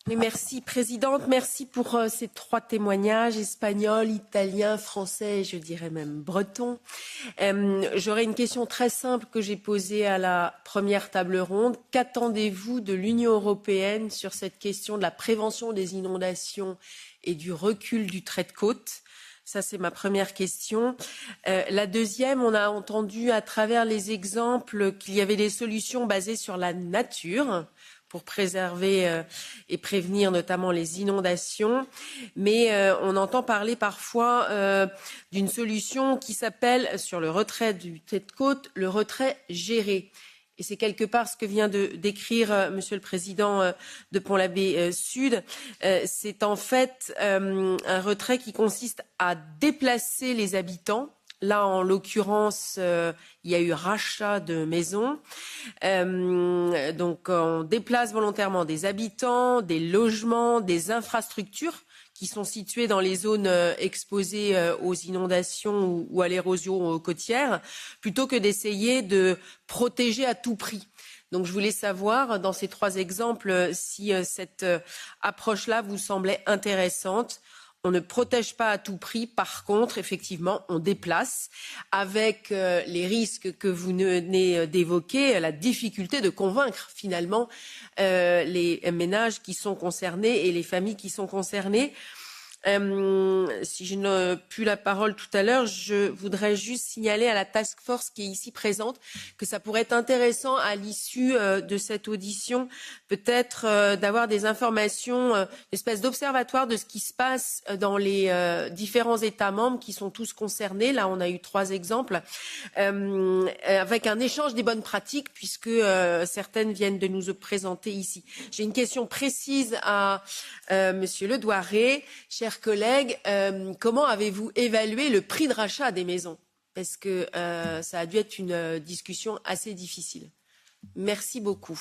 Oui, merci, Présidente. Merci pour ces 3 témoignages, espagnol, italien, français et je dirais même breton. J'aurais une question très simple que j'ai posée à la première table ronde. Qu'attendez-vous de l'Union européenne sur cette question de la prévention des inondations et du recul du trait de côte? Ça, c'est ma première question. La deuxième, on a entendu à travers les exemples qu'il y avait des solutions basées sur la nature pour préserver et prévenir notamment les inondations. Mais on entend parler parfois d'une solution qui s'appelle, sur le retrait du trait de côte, le retrait géré. Et c'est quelque part ce que vient de décrire Monsieur le Président de Pont-l'Abbé Sud. C'est en fait un retrait qui consiste à déplacer les habitants. Là, en l'occurrence, il y a eu rachat de maisons. Donc, on déplace volontairement des habitants, des logements, des infrastructures qui sont situées dans les zones exposées aux inondations ou à l'érosion côtière, plutôt que d'essayer de protéger à tout prix. Donc, je voulais savoir, dans ces 3 exemples, si cette approche-là vous semblait intéressante. On ne protège pas à tout prix. Par contre, effectivement, on déplace avec les risques que vous venez d'évoquer, la difficulté de convaincre finalement les ménages qui sont concernés et les familles qui sont concernées. Si je n'ai plus la parole tout à l'heure, je voudrais juste signaler à la task force qui est ici présente que ça pourrait être intéressant à l'issue de cette audition, peut-être d'avoir des informations, une espèce d'observatoire de ce qui se passe dans les différents États membres qui sont tous concernés. Là, on a eu 3 exemples, avec un échange des bonnes pratiques, puisque certaines viennent de nous présenter ici. J'ai une question précise à Monsieur Le Douarré. Chers collègues, comment avez-vous évalué le prix de rachat des maisons? Parce que ça a dû être une discussion assez difficile. Merci beaucoup.